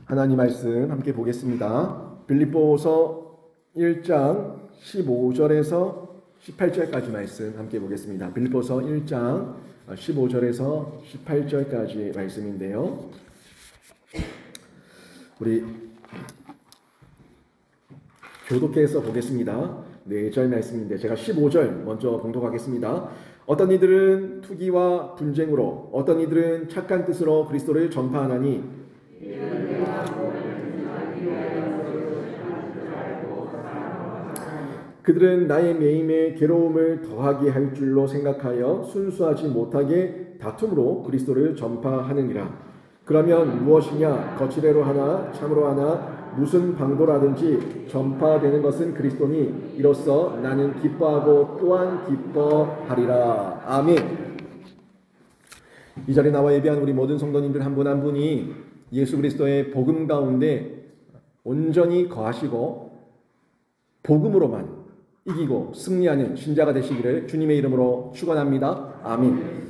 하나님 말씀 함께 보겠습니다. 빌립보서 1장 15절에서 18절까지 말씀 함께 보겠습니다. 빌립보서 1장 15절에서 18절까지의 말씀인데요. 우리 교독해서 보겠습니다. 4절 말씀인데 제가 15절 먼저 봉독하겠습니다. 어떤 이들은 투기와 분쟁으로, 어떤 이들은 착한 뜻으로 그리스도를 전파하나니 그들은 나의 매임에 괴로움을 더하게 할 줄로 생각하여 순수하지 못하게 다툼으로 그리스도를 전파하느니라. 그러면 무엇이냐? 거칠애로 하나 참으로 하나 무슨 방도라든지 전파되는 것은 그리스도니 이로써 나는 기뻐하고 또한 기뻐하리라. 아멘. 이 자리에 나와 예배한 우리 모든 성도님들 한 분 한 분이 예수 그리스도의 복음 가운데 온전히 거하시고 복음으로만 이기고 승리하는 신자가 되시기를 주님의 이름으로 축원합니다. 아멘.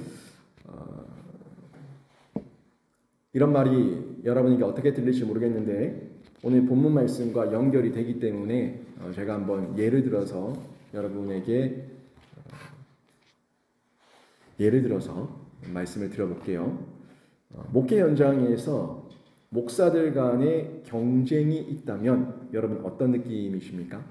이런 말이 여러분에게 어떻게 들릴지 모르겠는데 오늘 본문 말씀과 연결이 되기 때문에 제가 한번 예를 들어서 여러분에게 말씀을 드려볼게요. 목회 현장에서 목사들 간의 경쟁이 있다면 여러분 어떤 느낌이십니까?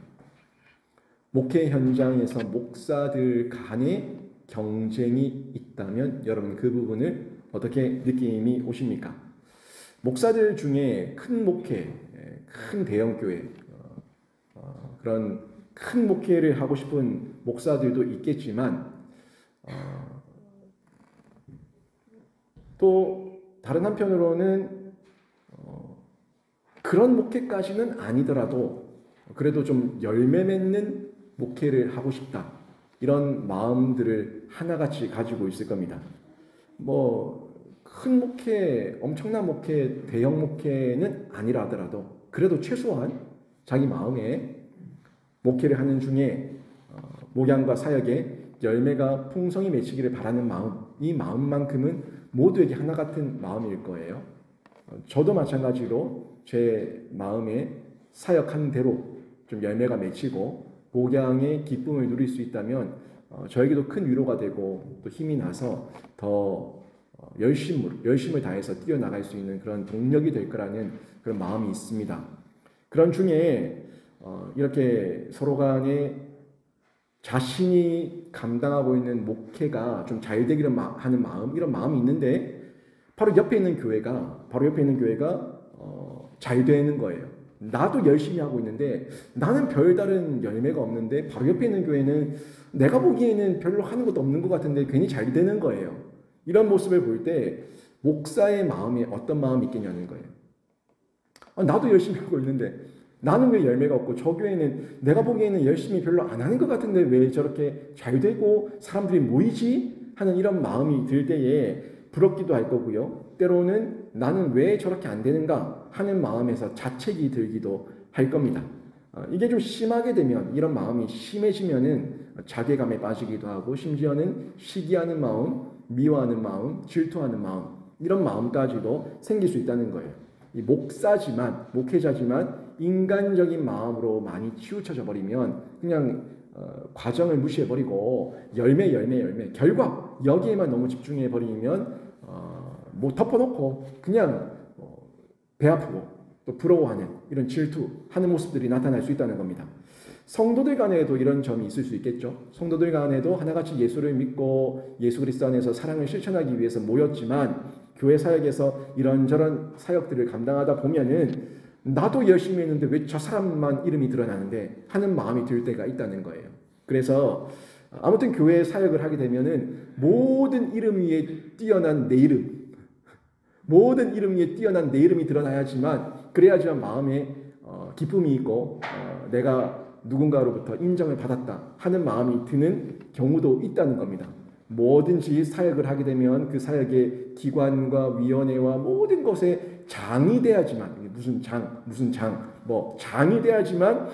목회 현장에서 목사들 간의 경쟁이 있다면 여러분 그 부분을 어떻게 느낌이 오십니까? 목사들 중에 큰 목회, 큰 대형교회, 그런 큰 목회를 하고 싶은 목사들도 있겠지만 또 다른 한편으로는 그런 목회까지는 아니더라도 그래도 좀 열매 맺는 목회를 하고 싶다. 이런 마음들을 하나같이 가지고 있을 겁니다. 큰 목회, 엄청난 목회, 대형 목회는 아니라 하더라도 그래도 최소한 자기 마음에 목회를 하는 중에 목양과 사역에 열매가 풍성히 맺히기를 바라는 마음, 이 마음만큼은 모두에게 하나 같은 마음일 거예요. 저도 마찬가지로 제 마음에 사역하는 대로 좀 열매가 맺히고 목양의 기쁨을 누릴 수 있다면 저에게도 큰 위로가 되고 또 힘이 나서 더 열심을 다해서 뛰어나갈 수 있는 그런 동력이 될 거라는 그런 마음이 있습니다. 그런 중에 이렇게 서로 간에 자신이 감당하고 있는 목회가 좀 잘 되기를 하는 마음, 이런 마음이 있는데 바로 옆에 있는 교회가 잘 되는 거예요. 나도 열심히 하고 있는데 나는 별다른 열매가 없는데 바로 옆에 있는 교회는 내가 보기에는 별로 하는 것도 없는 것 같은데 괜히 잘 되는 거예요. 이런 모습을 볼 때 목사의 마음에 어떤 마음이 있겠냐는 거예요. 나도 열심히 하고 있는데 나는 왜 열매가 없고 저 교회는 내가 보기에는 열심히 별로 안 하는 것 같은데 왜 저렇게 잘 되고 사람들이 모이지? 하는 이런 마음이 들 때에 부럽기도 할 거고요. 때로는 나는 왜 저렇게 안 되는가 하는 마음에서 자책이 들기도 할 겁니다. 이게 좀 심하게 되면 이런 마음이 심해지면은 자괴감에 빠지기도 하고 심지어는 시기하는 마음, 미워하는 마음, 질투하는 마음 이런 마음까지도 생길 수 있다는 거예요. 이 목회자지만 인간적인 마음으로 많이 치우쳐져 버리면 그냥 과정을 무시해버리고 열매 결과 여기에만 너무 집중해 버리면 덮어놓고 그냥 배 아프고 또 부러워하는 이런 질투하는 모습들이 나타날 수 있다는 겁니다. 성도들 간에도 이런 점이 있을 수 있겠죠. 성도들 간에도 하나같이 예수를 믿고 예수 그리스도 안에서 사랑을 실천하기 위해서 모였지만 교회 사역에서 이런저런 사역들을 감당하다 보면은 나도 열심히 했는데 왜 저 사람만 이름이 드러나는데 하는 마음이 들 때가 있다는 거예요. 그래서 아무튼 교회 사역을 하게 되면은 모든 이름 위에 뛰어난 내 이름이 드러나야지만 그래야지만 마음에 기쁨이 있고 내가 누군가로부터 인정을 받았다 하는 마음이 드는 경우도 있다는 겁니다. 뭐든지 사역을 하게 되면 그 사역의 기관과 위원회와 모든 것에 장이 돼야지만 장이 돼야지만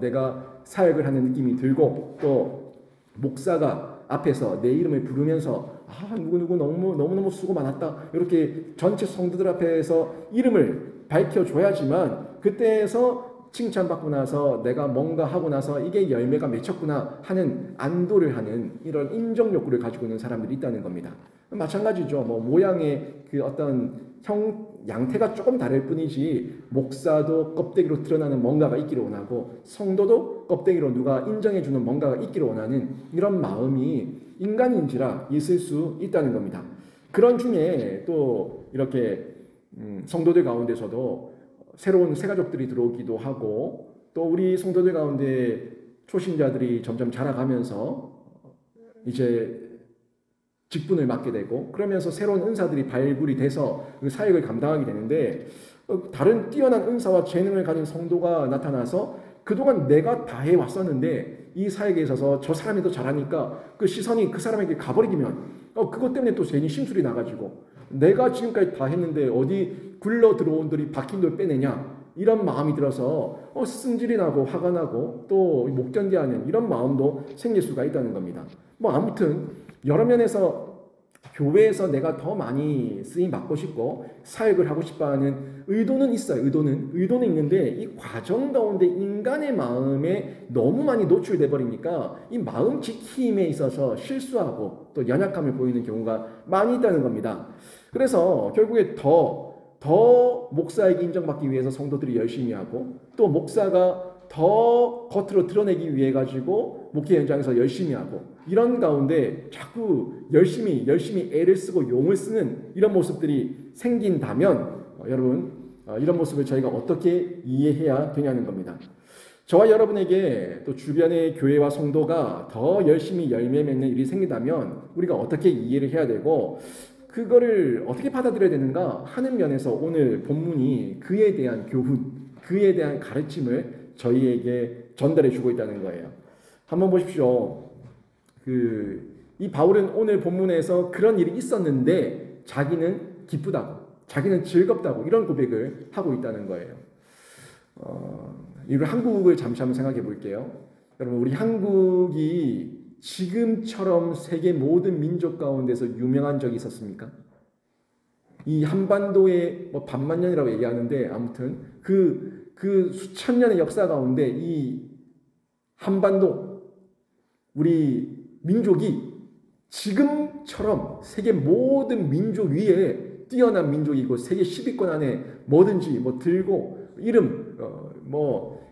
내가 사역을 하는 느낌이 들고 또 목사가 앞에서 내 이름을 부르면서 누구누구 너무너무 수고 많았다. 이렇게 전체 성도들 앞에서 이름을 밝혀줘야지만 그때에서 칭찬받고 나서 내가 뭔가 하고 나서 이게 열매가 맺혔구나 하는 안도를 하는 이런 인정 욕구를 가지고 있는 사람들이 있다는 겁니다. 마찬가지죠. 뭐 모양의 그 어떤 양태가 조금 다를 뿐이지 목사도 껍데기로 드러나는 뭔가가 있기를 원하고 성도도 껍데기로 누가 인정해주는 뭔가가 있기를 원하는 이런 마음이 인간인지라 있을 수 있다는 겁니다. 그런 중에 또 이렇게 성도들 가운데서도 새로운 새가족들이 들어오기도 하고 또 우리 성도들 가운데 초신자들이 점점 자라가면서 이제 직분을 맡게 되고 그러면서 새로운 은사들이 발굴이 돼서 그 사역을 감당하게 되는데 다른 뛰어난 은사와 재능을 가진 성도가 나타나서 그동안 내가 다 해왔었는데 이 사역에 있어서 저 사람이 더 잘하니까 그 시선이 그 사람에게 가버리면 그것 때문에 또 괜히 심술이 나가지고 내가 지금까지 다 했는데 어디 굴러 들어온 돌이 박힌 돌 빼내냐 이런 마음이 들어서 승질이 나고 화가 나고 또 못 견뎌하는 이런 마음도 생길 수가 있다는 겁니다. 뭐 아무튼 여러 면에서 교회에서 내가 더 많이 쓰임 받고 싶고 사역을 하고 싶어하는 의도는 있어요. 의도는 있는데 이 과정 가운데 인간의 마음에 너무 많이 노출돼 버리니까 이 마음 지킴에 있어서 실수하고 또 연약함을 보이는 경우가 많이 있다는 겁니다. 그래서 결국에 더 목사에게 인정받기 위해서 성도들이 열심히 하고 또 목사가 더 겉으로 드러내기 위해 가지고 목회 현장에서 열심히 하고 이런 가운데 자꾸 열심히 애를 쓰고 용을 쓰는 이런 모습들이 생긴다면 여러분 이런 모습을 저희가 어떻게 이해해야 되냐는 겁니다. 저와 여러분에게 또 주변의 교회와 성도가 더 열심히 열매 맺는 일이 생긴다면 우리가 어떻게 이해를 해야 되고 그거를 어떻게 받아들여야 되는가 하는 면에서 오늘 본문이 그에 대한 교훈, 그에 대한 가르침을 저희에게 전달해 주고 있다는 거예요. 한번 보십시오. 이 바울은 오늘 본문에서 그런 일이 있었는데 자기는 기쁘다고, 자기는 즐겁다고 이런 고백을 하고 있다는 거예요. 이걸 한국을 잠시 한번 생각해 볼게요. 여러분 우리 한국이 지금처럼 세계 모든 민족 가운데서 유명한 적이 있었습니까? 이 한반도의 뭐 반만년이라고 얘기하는데 아무튼 그 수천 년의 역사 가운데 이 한반도 우리 민족이 지금처럼 세계 모든 민족 위에 뛰어난 민족이고 세계 10위권 안에 뭐든지 뭐 들고 이름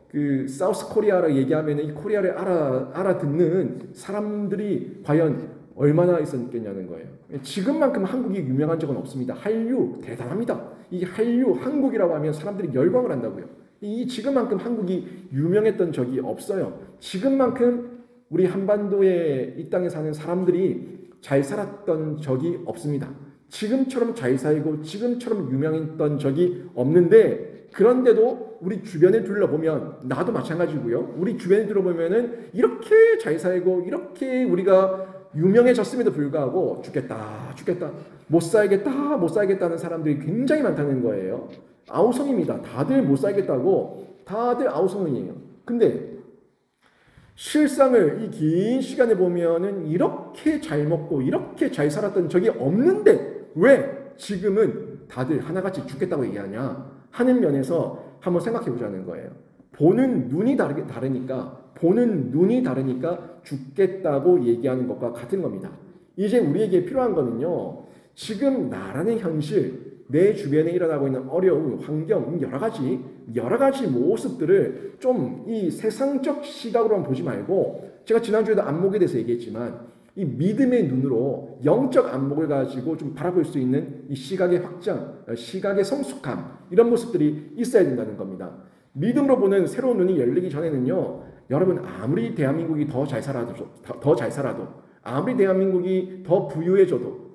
그 사우스 코리아라고 얘기하면 이 코리아를 알아듣는 사람들이 과연 얼마나 있었겠냐는 거예요. 지금만큼 한국이 유명한 적은 없습니다. 한류 대단합니다. 이 한류 한국이라고 하면 사람들이 열광을 한다고요. 이 지금만큼 한국이 유명했던 적이 없어요. 지금만큼 우리 한반도에 이 땅에 사는 사람들이 잘 살았던 적이 없습니다. 지금처럼 잘 살고 지금처럼 유명했던 적이 없는데 그런데도 우리 주변에 둘러보면 나도 마찬가지고요. 우리 주변에 둘러보면은 이렇게 잘 살고 이렇게 우리가 유명해졌음에도 불구하고 죽겠다 못 살겠다는 사람들이 굉장히 많다는 거예요. 아우성입니다. 다들 못 살겠다고 다들 아우성이에요. 근데 실상을 이 긴 시간에 보면은 이렇게 잘 먹고 이렇게 잘 살았던 적이 없는데 왜 지금은 다들 하나같이 죽겠다고 얘기하냐 하는 면에서 한번 생각해 보자는 거예요. 보는 눈이 다르니까 죽겠다고 얘기하는 것과 같은 겁니다. 이제 우리에게 필요한 거는요. 지금 나라는 현실, 내 주변에 일어나고 있는 어려움, 환경, 여러 가지 모습들을 좀 이 세상적 시각으로만 보지 말고 제가 지난주에도 안목에 대해서 얘기했지만 이 믿음의 눈으로 영적 안목을 가지고 좀 바라볼 수 있는 이 시각의 확장, 시각의 성숙함 이런 모습들이 있어야 된다는 겁니다. 믿음으로 보는 새로운 눈이 열리기 전에는요. 여러분 아무리 대한민국이 더 잘 살아도 아무리 대한민국이 더 부유해져도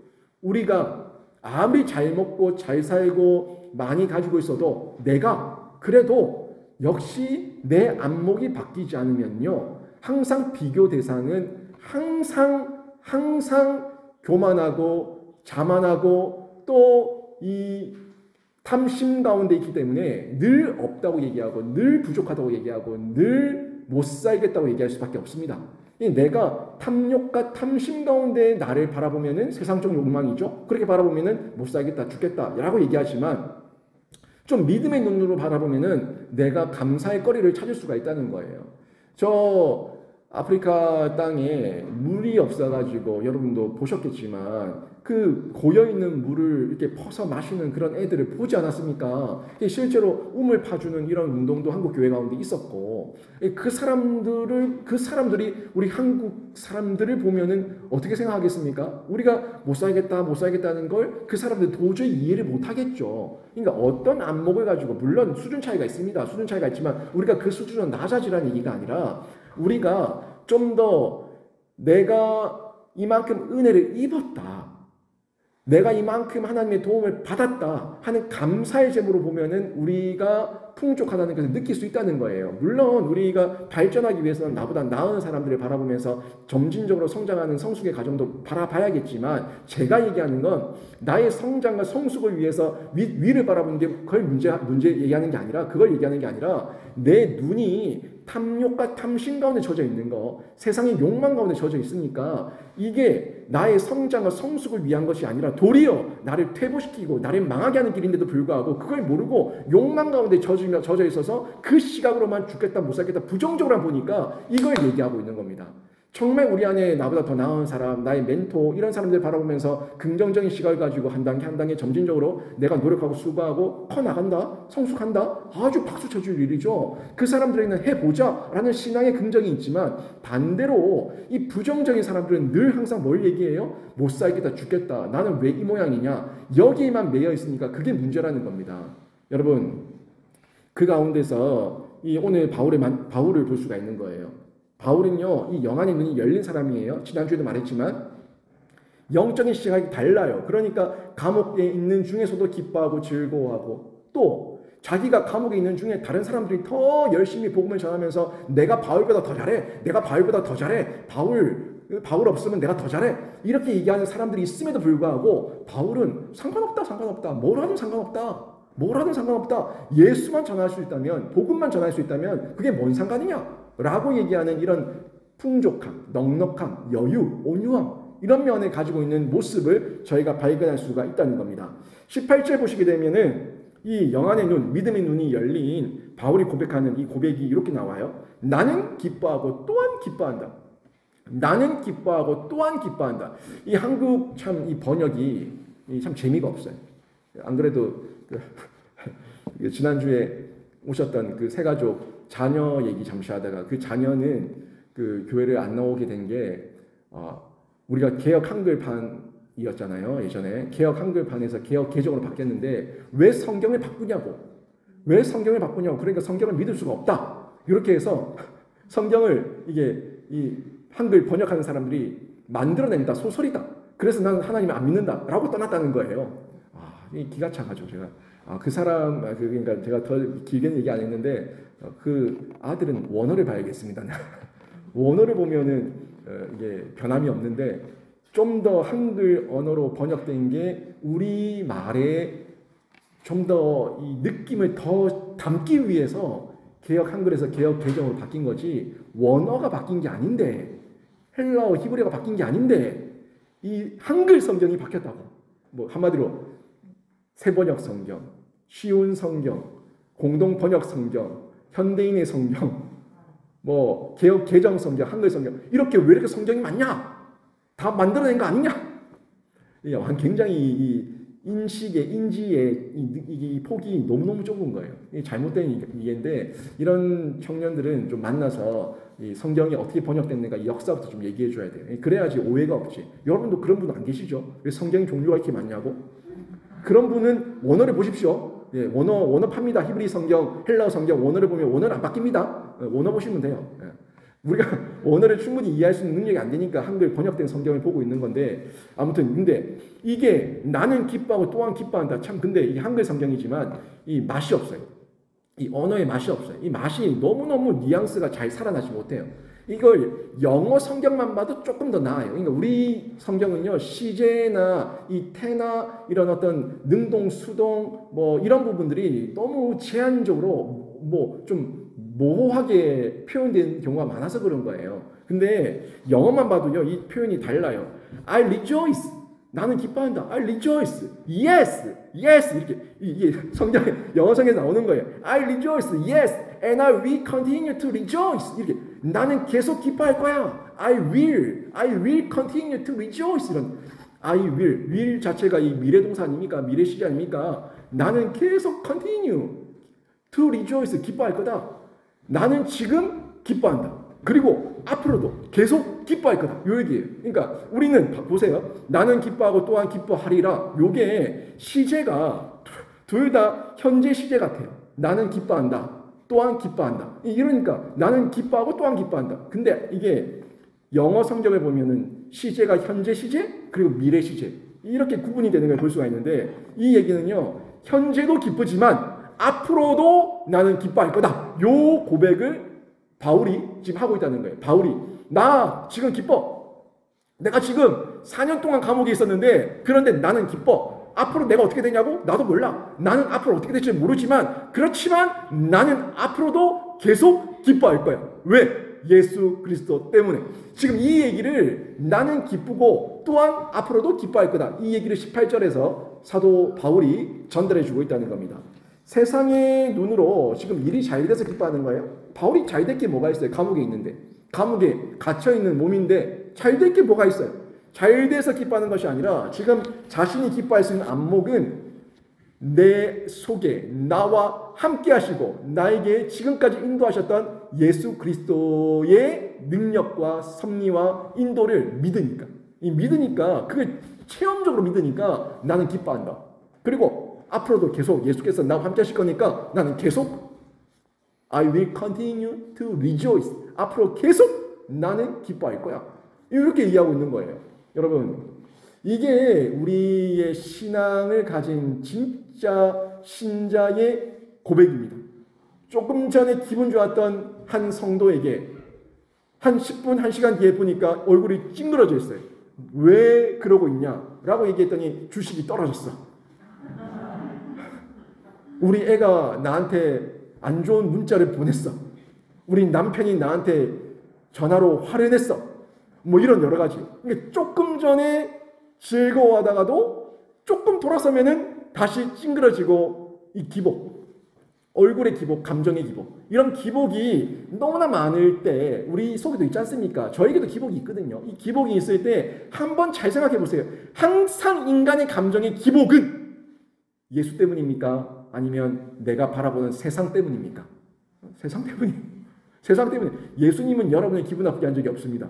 우리가 아무리 잘 먹고 잘 살고 많이 가지고 있어도 내가 그래도 역시 내 안목이 바뀌지 않으면요. 항상 비교 대상은 항상 교만하고 자만하고 또 이 탐심 가운데 있기 때문에 늘 없다고 얘기하고 늘 부족하다고 얘기하고 늘 못 살겠다고 얘기할 수밖에 없습니다. 내가 탐욕과 탐심 가운데 나를 바라보면은 세상적 욕망이죠. 그렇게 바라보면은 못 살겠다, 죽겠다라고 얘기하지만 좀 믿음의 눈으로 바라보면은 내가 감사의 거리를 찾을 수가 있다는 거예요. 저 아프리카 땅에 물이 없어가지고 여러분도 보셨겠지만 그 고여있는 물을 이렇게 퍼서 마시는 그런 애들을 보지 않았습니까? 실제로 우물 파주는 이런 운동도 한국 교회 가운데 있었고 그 사람들이 우리 한국 사람들을 보면은 어떻게 생각하겠습니까? 우리가 못 살겠다는 걸 그 사람들 도저히 이해를 못 하겠죠. 그러니까 어떤 안목을 가지고 물론 수준 차이가 있습니다. 수준 차이가 있지만 우리가 그 수준은 낮아지라는 얘기가 아니라 우리가 좀 더 내가 이만큼 은혜를 입었다. 내가 이만큼 하나님의 도움을 받았다 하는 감사의 제목으로 보면은 우리가 풍족하다는 것을 느낄 수 있다는 거예요. 물론 우리가 발전하기 위해서는 나보다 나은 사람들을 바라보면서 점진적으로 성장하는 성숙의 과정도 바라봐야겠지만 제가 얘기하는 건 나의 성장과 성숙을 위해서 위를 바라보는 게 그걸 문제 얘기하는 게 아니라 그걸 얘기하는 게 아니라 내 눈이 탐욕과 탐심 가운데 젖어 있는 거, 세상의 욕망 가운데 젖어 있으니까 이게 나의 성장과 성숙을 위한 것이 아니라 도리어 나를 퇴보시키고 나를 망하게 하는 길인데도 불구하고 그걸 모르고 욕망 가운데 젖어 있어서 그 시각으로만 죽겠다 못 살겠다 부정적으로 보니까 이걸 얘기하고 있는 겁니다. 정말 우리 안에 나보다 더 나은 사람, 나의 멘토 이런 사람들 바라보면서 긍정적인 시각을 가지고 한 단계 한 단계 점진적으로 내가 노력하고 수고하고 커나간다, 성숙한다 아주 박수 쳐줄 일이죠. 그 사람들에게는 해보자 라는 신앙의 긍정이 있지만 반대로 이 부정적인 사람들은 늘 항상 뭘 얘기해요? 못 살겠다 죽겠다 나는 왜 이 모양이냐 여기에만 매여 있으니까 그게 문제라는 겁니다. 여러분 그 가운데서 이 오늘 바울을 볼 수가 있는 거예요. 바울은요, 이 영안의 눈이 열린 사람이에요. 지난주에도 말했지만 영적인 시각이 달라요. 그러니까 감옥에 있는 중에서도 기뻐하고 즐거워하고 또 자기가 감옥에 있는 중에 다른 사람들이 더 열심히 복음을 전하면서 내가 바울보다 더 잘해. 내가 바울보다 더 잘해. 바울 없으면 내가 더 잘해. 이렇게 얘기하는 사람들이 있음에도 불구하고 바울은 상관없다. 뭘 하든 상관없다. 예수만 전할 수 있다면, 복음만 전할 수 있다면 그게 뭔 상관이냐? 라고 얘기하는 이런 풍족함, 넉넉함, 여유, 온유함 이런 면을 가지고 있는 모습을 저희가 발견할 수가 있다는 겁니다. 18절 보시게 되면은 이 영안의 눈, 믿음의 눈이 열린 바울이 고백하는 이 고백이 이렇게 나와요. 나는 기뻐하고 또한 기뻐한다. 나는 기뻐하고 또한 기뻐한다. 이 한국 참 이 번역이 참 재미가 없어요. 안 그래도 지난주에 오셨던 그 세 가족 자녀 얘기 잠시 하다가 그 자녀는 그 교회를 안 나오게 된 게 우리가 개혁 한글판이었잖아요. 예전에 개혁 한글판에서 개혁 개정으로 바뀌었는데 왜 성경을 바꾸냐고. 그러니까 성경을 믿을 수가 없다. 이렇게 해서 성경을 이게 이 한글 번역하는 사람들이 만들어낸다. 소설이다. 그래서 나는 하나님을 안 믿는다라고 떠났다는 거예요. 이 기가 차가지고 제가 그 사람 그러니까 제가 더 길게는 얘기 안 했는데 그 아들은 원어를 봐야겠습니다. 원어를 보면은 이게 변함이 없는데 좀 더 한글 언어로 번역된 게 우리 말에 좀 더 이 느낌을 더 담기 위해서 개혁 한글에서 개혁 개정으로 바뀐 거지 원어가 바뀐 게 아닌데 헬라어 히브리어가 바뀐 게 아닌데 이 한글 성경이 바뀌었다고. 뭐 한마디로 새번역 성경, 쉬운 성경, 공동 번역 성경, 현대인의 성경, 뭐 개혁 개정 성경, 한글 성경 이렇게 왜 이렇게 성경이 많냐? 다 만들어낸 거 아니냐? 굉장히 이 인지의 이 폭이 너무너무 좁은 거예요. 잘못된 이해인데 이런 청년들은 좀 만나서 이 성경이 어떻게 번역됐는가 이 역사부터 좀 얘기해 줘야 돼요. 그래야지 오해가 없지. 여러분도 그런 분 안 계시죠? 왜 성경 종류가 이렇게 많냐고? 그런 분은 원어를 보십시오. 예, 원어 팝니다. 히브리 성경, 헬라어 성경 원어를 보면 원어는 안 바뀝니다. 원어 보시면 돼요. 예. 우리가 원어를 충분히 이해할 수 있는 능력이 안 되니까 한글 번역된 성경을 보고 있는 건데 아무튼 근데 이게 나는 기뻐하고 또한 기뻐한다. 참 근데 이게 한글 성경이지만 이 맛이 없어요. 이 언어의 맛이 없어요. 이 맛이 너무너무 뉘앙스가 잘 살아나지 못해요. 이걸 영어 성경만 봐도 조금 더 나아요. 그러니까 우리 성경은요 시제나 이 태나 이런 어떤 능동, 수동 뭐 이런 부분들이 너무 제한적으로 뭐 좀 모호하게 표현된 경우가 많아서 그런 거예요. 근데 영어만 봐도요, 이 표현이 달라요. I rejoice. 나는 기뻐한다. I rejoice. Yes. Yes. 이렇게 이게 성경에 영어 성경에 나오는 거예요. I rejoice. Yes. And I will continue to rejoice. 이렇게 나는 계속 기뻐할 거야. I will continue to rejoice. 이런 I will 자체가 이 미래 동사 아닙니까? 미래 시제 아닙니까? 나는 계속 continue to rejoice. 기뻐할 거다. 나는 지금 기뻐한다. 그리고 앞으로도 계속 기뻐할 거다. 요 얘기예요. 그러니까 우리는 보세요. 나는 기뻐하고 또한 기뻐하리라. 요게 시제가 둘 다 현재 시제 같아요. 나는 기뻐한다. 또한 기뻐한다. 이러니까 나는 기뻐하고 또한 기뻐한다. 근데 이게 영어 성경을 보면은 시제가 현재 시제 그리고 미래 시제 이렇게 구분이 되는 걸 볼 수가 있는데 이 얘기는요. 현재도 기쁘지만 앞으로도 나는 기뻐할 거다. 요 고백을 바울이 지금 하고 있다는 거예요. 바울이 나 지금 기뻐. 내가 지금 4년 동안 감옥에 있었는데 그런데 나는 기뻐. 앞으로 내가 어떻게 되냐고? 나도 몰라. 나는 앞으로 어떻게 될지 모르지만 그렇지만 나는 앞으로도 계속 기뻐할 거야. 왜? 예수 그리스도 때문에. 지금 이 얘기를 나는 기쁘고 또한 앞으로도 기뻐할 거다. 이 얘기를 18절에서 사도 바울이 전달해 주고 있다는 겁니다. 세상의 눈으로 지금 일이 잘 돼서 기뻐하는 거예요? 바울이 잘 될 게 뭐가 있어요? 감옥에 있는데. 감옥에 갇혀있는 몸인데 잘 될 게 뭐가 있어요? 잘 돼서 기뻐하는 것이 아니라 지금 자신이 기뻐할 수 있는 안목은 내 속에 나와 함께 하시고 나에게 지금까지 인도하셨던 예수 그리스도의 능력과 섭리와 인도를 믿으니까. 이 믿으니까 그게 체험적으로 믿으니까 나는 기뻐한다. 그리고 앞으로도 계속 예수께서 나와 함께 하실 거니까 나는 계속 I will continue to rejoice. 앞으로 계속 나는 기뻐할 거야. 이렇게 이해하고 있는 거예요. 여러분, 이게 우리의 신앙을 가진 진짜 신자의 고백입니다. 조금 전에 기분 좋았던 한 성도에게 한 10분, 1시간 뒤에 보니까 얼굴이 찡그러져 있어요. 왜 그러고 있냐? 라고 얘기했더니 주식이 떨어졌어. 우리 애가 나한테 안 좋은 문자를 보냈어. 우리 남편이 나한테 전화로 화를 냈어. 뭐 이런 여러 가지. 그러니까 조금 전에 즐거워하다가도 조금 돌아서면은 다시 찡그러지고 이 기복, 얼굴의 기복, 감정의 기복. 이런 기복이 너무나 많을 때 우리 속에도 있지 않습니까? 저에게도 기복이 있거든요. 이 기복이 있을 때 한번 잘 생각해 보세요. 항상 인간의 감정의 기복은 예수 때문입니까? 아니면 내가 바라보는 세상 때문입니까? 세상 때문이. 세상 때문에. 예수님은 여러분을 기분 나쁘게 한 적이 없습니다.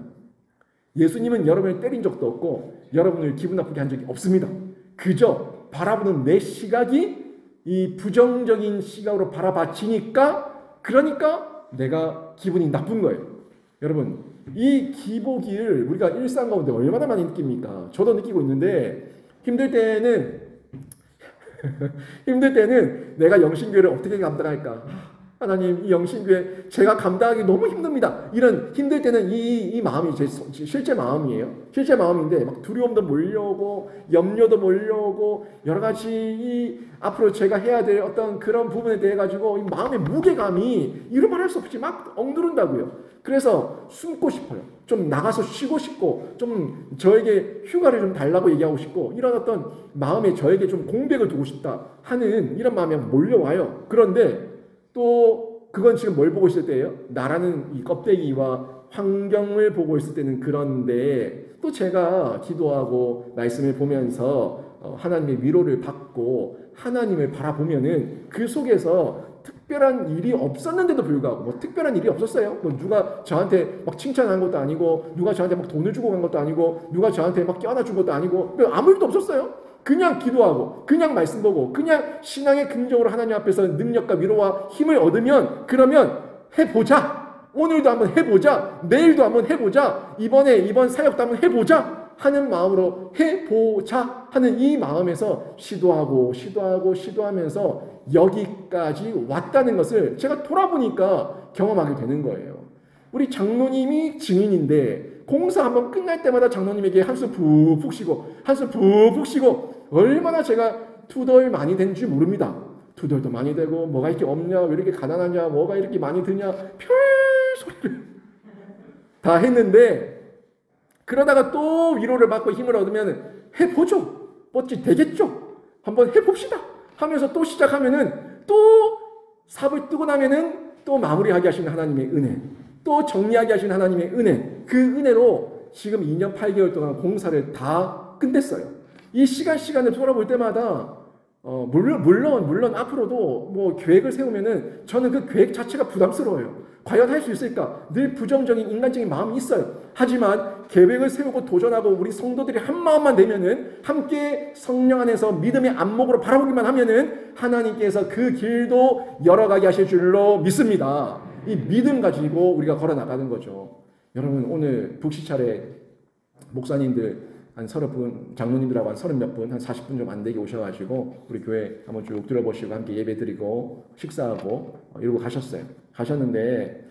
예수님은 여러분을 때린 적도 없고 여러분을 기분 나쁘게 한 적이 없습니다. 그저 바라보는 내 시각이 이 부정적인 시각으로 바라봐지니까 그러니까 내가 기분이 나쁜 거예요. 여러분 이 기복을 우리가 일상 가운데 얼마나 많이 느낍니까? 저도 느끼고 있는데 힘들 때는 내가 영신교회를 어떻게 감당할까? 하나님, 이 영신교회 제가 감당하기 너무 힘듭니다. 이런 힘들 때는 이 마음이 제 실제 마음이에요. 실제 마음인데 막 두려움도 몰려오고 염려도 몰려오고 여러 가지 이 앞으로 제가 해야 될 어떤 그런 부분에 대해 가지고 이 마음의 무게감이 이루 말할 수 없이 막 억누른다고요. 그래서 숨고 싶어요. 좀 나가서 쉬고 싶고 좀 저에게 휴가를 좀 달라고 얘기하고 싶고 이런 어떤 마음에 저에게 좀 공백을 두고 싶다 하는 이런 마음이 몰려와요. 그런데 또 그건 지금 뭘 보고 있을 때예요? 나라는 이 껍데기와 환경을 보고 있을 때는 그런데 또 제가 기도하고 말씀을 보면서 하나님의 위로를 받고 하나님을 바라보면은 그 속에서 특별한 일이 없었는데도 불구하고 뭐 특별한 일이 없었어요. 뭐 누가 저한테 막 칭찬한 것도 아니고 누가 저한테 막 돈을 주고 간 것도 아니고 누가 저한테 막 껴안아 준 것도 아니고 아무 일도 없었어요. 그냥 기도하고 그냥 말씀 보고 그냥 신앙의 긍정으로 하나님 앞에서 능력과 위로와 힘을 얻으면 그러면 해보자. 오늘도 한번 해보자. 내일도 한번 해보자. 이번 사역도 한번 해보자 하는 마음으로 해보자 하는 이 마음에서 시도하면서 여기까지 왔다는 것을 제가 돌아보니까 경험하게 되는 거예요. 우리 장로님이 증인인데 공사 한번 끝날 때마다 장로님에게 한숨 푹푹 쉬고 얼마나 제가 투덜 많이 된지 모릅니다. 투덜도 많이 되고 뭐가 이렇게 없냐 왜 이렇게 가난하냐 뭐가 이렇게 많이 드냐 별 소리를 다 했는데 그러다가 또 위로를 받고 힘을 얻으면 해보죠. 어찌 되겠죠. 한번 해봅시다 하면서 또 시작하면은 또 삽을 뜨고 나면은 또 마무리하게 하시는 하나님의 은혜, 또 정리하게 하시는 하나님의 은혜, 그 은혜로 지금 2년 8개월 동안 공사를 다 끝냈어요. 이 시간을 돌아볼 때마다 물론 앞으로도 뭐 계획을 세우면은 저는 그 계획 자체가 부담스러워요. 과연 할 수 있을까? 늘 부정적인 인간적인 마음이 있어요. 하지만 계획을 세우고 도전하고 우리 성도들이 한 마음만 되면은 함께 성령 안에서 믿음의 안목으로 바라보기만 하면은 하나님께서 그 길도 열어가게 하실 줄로 믿습니다. 이 믿음 가지고 우리가 걸어 나가는 거죠. 여러분 오늘 북시찰에 목사님들 한 30분, 장로님들하고 한 30몇 분, 한 40분 좀 안 되게 오셔가지고 우리 교회 한번 쭉 들어보시고 함께 예배드리고 식사하고 이러고 가셨는데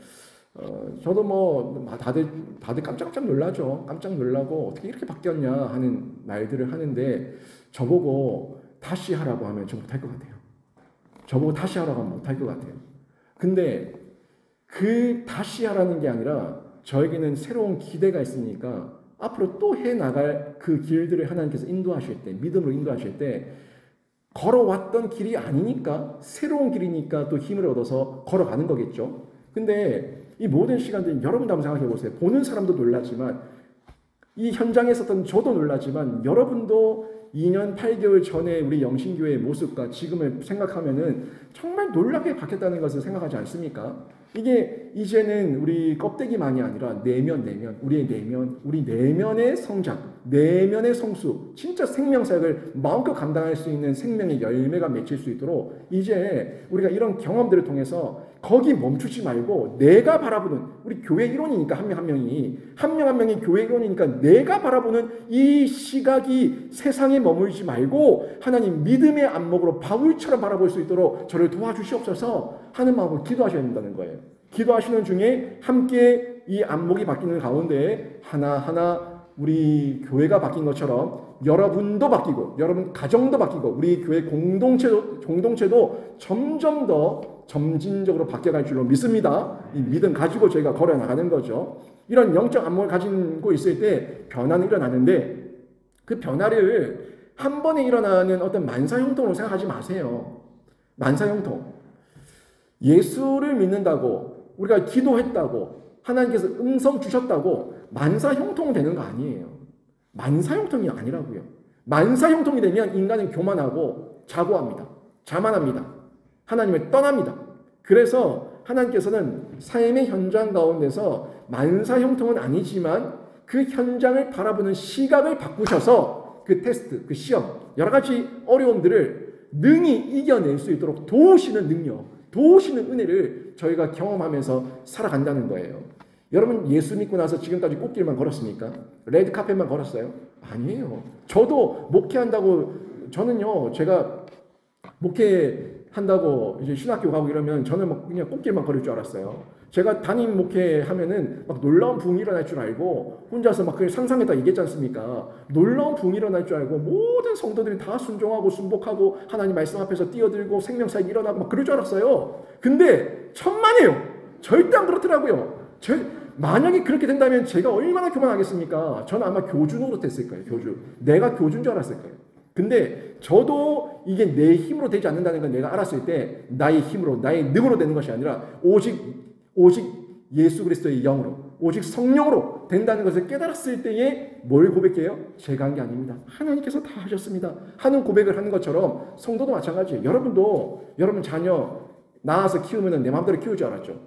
저도 뭐 다들 깜짝 놀라죠. 깜짝 놀라고 어떻게 이렇게 바뀌었냐 하는 말들을 하는데 저보고 다시 하라고 하면 저 못할 것 같아요. 저보고 다시 하라고 하면 못할 것 같아요. 근데 그 다시 하라는 게 아니라 저에게는 새로운 기대가 있으니까 앞으로 또 해나갈 그 길들을 하나님께서 인도하실 때, 믿음으로 인도하실 때 걸어왔던 길이 아니니까 새로운 길이니까 또 힘을 얻어서 걸어가는 거겠죠. 근데 이 모든 시간들이 여러분도 한번 생각해 보세요. 보는 사람도 놀라지만 이 현장에 있었던 저도 놀라지만 여러분도 2년 8개월 전에 우리 영신교회의 모습과 지금을 생각하면은 정말 놀랍게 바뀌었다는 것을 생각하지 않습니까? 이게 이제는 우리 껍데기만이 아니라 내면, 우리 내면의 성장, 내면의 성수, 진짜 생명사역을 마음껏 감당할 수 있는 생명의 열매가 맺힐 수 있도록 이제 우리가 이런 경험들을 통해서 거기 멈추지 말고 내가 바라보는 우리 교회 일원이니까 한 명 한 명이 교회 일원이니까 내가 바라보는 이 시각이 세상에 머물지 말고 하나님 믿음의 안목으로 바울처럼 바라볼 수 있도록 저를 도와주시옵소서 하는 마음으로 기도하셔야 된다는 거예요. 기도하시는 중에 함께 이 안목이 바뀌는 가운데 하나하나 우리 교회가 바뀐 것처럼 여러분도 바뀌고 여러분 가정도 바뀌고 우리 교회 공동체도 점점 더 점진적으로 바뀌어갈 줄로 믿습니다. 이 믿음 가지고 저희가 걸어 나가는 거죠. 이런 영적 안목을 가지고 있을 때 변화는 일어나는데 그 변화를 한 번에 일어나는 어떤 만사형통으로 생각하지 마세요. 만사형통. 예수를 믿는다고 우리가 기도했다고 하나님께서 음성 주셨다고 만사형통이 되는 거 아니에요. 만사형통이 아니라고요. 만사형통이 되면 인간은 교만하고 자고합니다. 자만합니다. 하나님을 떠납니다. 그래서 하나님께서는 삶의 현장 가운데서 만사형통은 아니지만 그 현장을 바라보는 시각을 바꾸셔서 그 테스트, 그 시험, 여러 가지 어려움들을 능히 이겨낼 수 있도록 도우시는 능력, 도우시는 은혜를 저희가 경험하면서 살아간다는 거예요. 여러분 예수 믿고 나서 지금까지 꽃길만 걸었습니까? 레드카펫만 걸었어요? 아니에요. 저도 목회한다고 저는요 제가 목회한다고 이제 신학교 가고 이러면 저는 막 그냥 꽃길만 걸을 줄 알았어요. 제가 담임 목회하면은 막 놀라운 부흥이 일어날 줄 알고 혼자서 막 그걸 상상했다 얘기했지 않습니까? 놀라운 부흥이 일어날 줄 알고 모든 성도들이 다 순종하고 순복하고 하나님 말씀 앞에서 뛰어들고 생명사역이 일어나고 막 그럴 줄 알았어요. 근데 천만에요. 절대 안 그렇더라고요. 만약에 그렇게 된다면 제가 얼마나 교만하겠습니까? 저는 아마 교주 노릇했을 거예요. 교주. 내가 교주인 줄 알았을 거예요. 근데 저도 이게 내 힘으로 되지 않는다는 걸 내가 알았을 때 나의 힘으로 나의 능으로 되는 것이 아니라 오직 예수 그리스도의 영으로 오직 성령으로 된다는 것을 깨달았을 때에 뭘 고백해요? 제가 한 게 아닙니다. 하나님께서 다 하셨습니다. 하는 고백을 하는 것처럼 성도도 마찬가지예요. 여러분도 여러분 자녀 낳아서 키우면 내 마음대로 키울 줄 알았죠?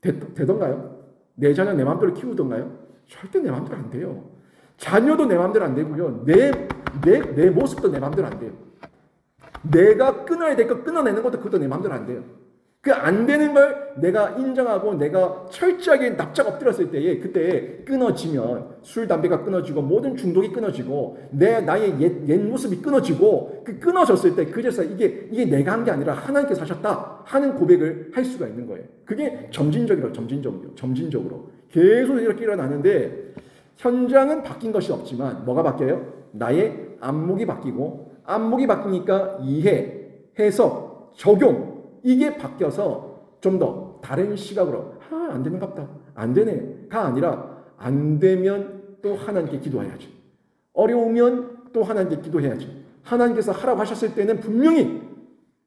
되던가요? 내 자녀 내 마음대로 키우던가요? 절대 내 마음대로 안 돼요. 자녀도 내 마음대로 안 되고요. 내 모습도 내 마음대로 안 돼요. 내가 끊어야 될 거 끊어내는 것도 그것도 내 마음대로 안 돼요. 그 안 되는 걸 내가 인정하고 내가 철저하게 납작 엎드렸을 때에 그때 끊어지면 술, 담배가 끊어지고 모든 중독이 끊어지고 나의 옛 모습이 끊어지고 그 끊어졌을 때 그제서 이게 내가 한 게 아니라 하나님께서 하셨다 하는 고백을 할 수가 있는 거예요. 그게 점진적으로 계속 이렇게 일어나는데 현장은 바뀐 것이 없지만 뭐가 바뀌어요? 나의 안목이 바뀌고 안목이 바뀌니까 이해, 해석, 적용 이게 바뀌어서 좀 더 다른 시각으로 안 되는갑다. 안 되네가 아니라 안 되면 또 하나님께 기도해야지. 어려우면 또 하나님께 기도해야지. 하나님께서 하라고 하셨을 때는 분명히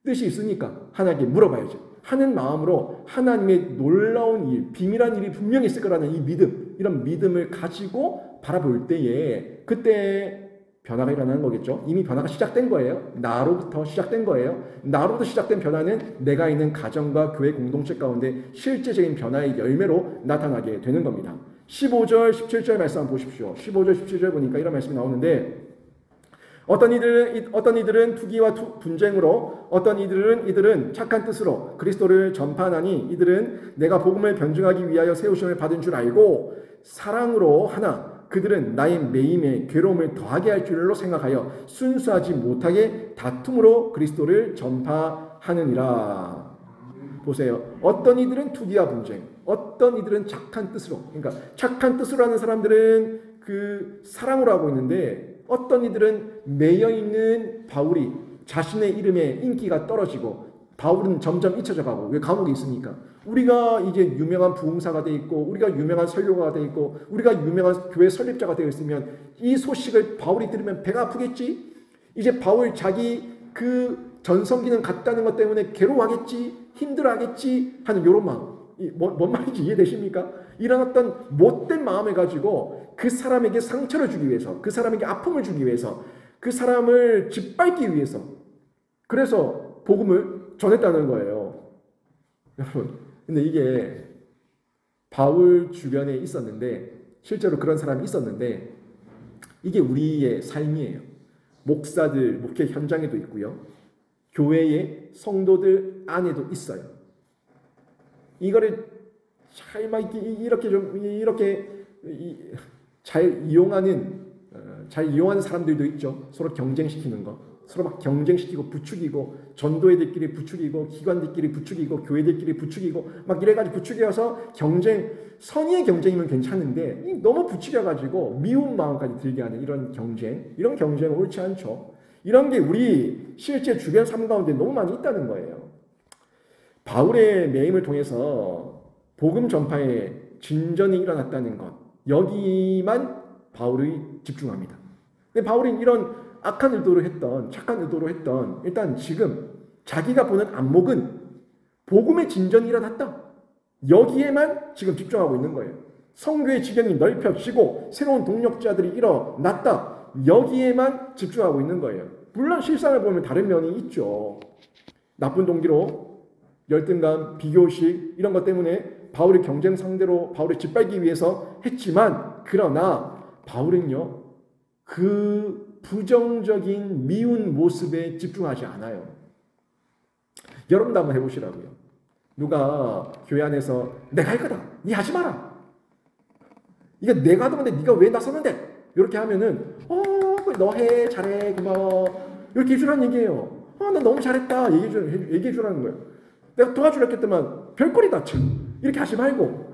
뜻이 있으니까 하나님께 물어봐야지 하는 마음으로 하나님의 놀라운 일, 비밀한 일이 분명히 있을 거라는 이 믿음, 이런 믿음을 가지고 바라볼 때에 그때 변화가 일어나는 거겠죠. 이미 변화가 시작된 거예요. 나로부터 시작된 거예요. 나로부터 시작된 변화는 내가 있는 가정과 교회 공동체 가운데 실제적인 변화의 열매로 나타나게 되는 겁니다. 15절, 17절 말씀 한번 보십시오. 15절, 17절 보니까 이런 말씀이 나오는데 어떤 이들은 투기와 분쟁으로 어떤 이들은 착한 뜻으로 그리스도를 전파하나니 이들은 내가 복음을 변증하기 위하여 세우심을 받은 줄 알고 사랑으로 하나 그들은 나의 매임에 괴로움을 더하게 할 줄로 생각하여 순수하지 못하게 다툼으로 그리스도를 전파하느니라. 보세요. 어떤 이들은 투기와 분쟁, 어떤 이들은 착한 뜻으로. 그러니까 착한 뜻으로 하는 사람들은 그 사랑으로 하고 있는데 어떤 이들은 매여있는 바울이 자신의 이름에 인기가 떨어지고 바울은 점점 잊혀져 가고 왜 감옥에 있으니까 우리가 이제 유명한 부흥사가 돼 있고 우리가 유명한 설교가가 돼 있고 우리가 유명한 교회 설립자가 되어 있으면 이 소식을 바울이 들으면 배가 아프겠지. 이제 바울 자기 그 전성기는 갔다는 것 때문에 괴로워하겠지, 힘들어하겠지 하는 이런 마음. 뭔 말인지 이해되십니까? 이런 어떤 못된 마음을 가지고 그 사람에게 상처를 주기 위해서, 그 사람에게 아픔을 주기 위해서, 그 사람을 짓밟기 위해서 그래서 복음을 전했다는 거예요. 여러분, 근데 이게 바울 주변에 있었는데 실제로 그런 사람이 있었는데 이게 우리의 삶이에요. 목사들, 목회 현장에도 있고요. 교회의 성도들 안에도 있어요. 이거를 잘 잘 이용하는 사람들도 있죠. 서로 경쟁시키는 거. 서로 막 경쟁시키고 부추기고 전도회들끼리 부추기고 기관들끼리 부추기고 교회들끼리 부추기고 막 이래가지고 부추겨서 선의의 경쟁이면 괜찮은데 너무 부추겨가지고 미운 마음까지 들게 하는 이런 경쟁은 옳지 않죠. 이런 게 우리 실제 주변 삶 가운데 너무 많이 있다는 거예요. 바울의 매임을 통해서 복음 전파에 진전이 일어났다는 것, 여기만 바울이 집중합니다. 근데 바울이 이런 착한 의도로 했던 일단 지금 자기가 보는 안목은 복음의 진전이 일어났다. 여기에만 지금 집중하고 있는 거예요. 성교의 지경이 넓혀지고 새로운 동력자들이 일어났다. 여기에만 집중하고 있는 거예요. 물론 실상을 보면 다른 면이 있죠. 나쁜 동기로 열등감, 비교의식 이런 것 때문에 바울의 경쟁 상대로 바울을 짓밟기 위해서 했지만 그러나 바울은요. 그 부정적인 미운 모습에 집중하지 않아요. 여러분도 한번 해보시라고요. 누가 교회 안에서 내가 할 거다. 니 하지 마라. 이거 내가 하던 건데 네가 왜 나섰는데? 이렇게 하면은 너 해. 잘해. 고마워. 이렇게 해주라는 얘기예요. 나 너무 잘했다. 얘기해 주라는 거예요. 내가 도와주려 했더만 별거리다. 이렇게 하지 말고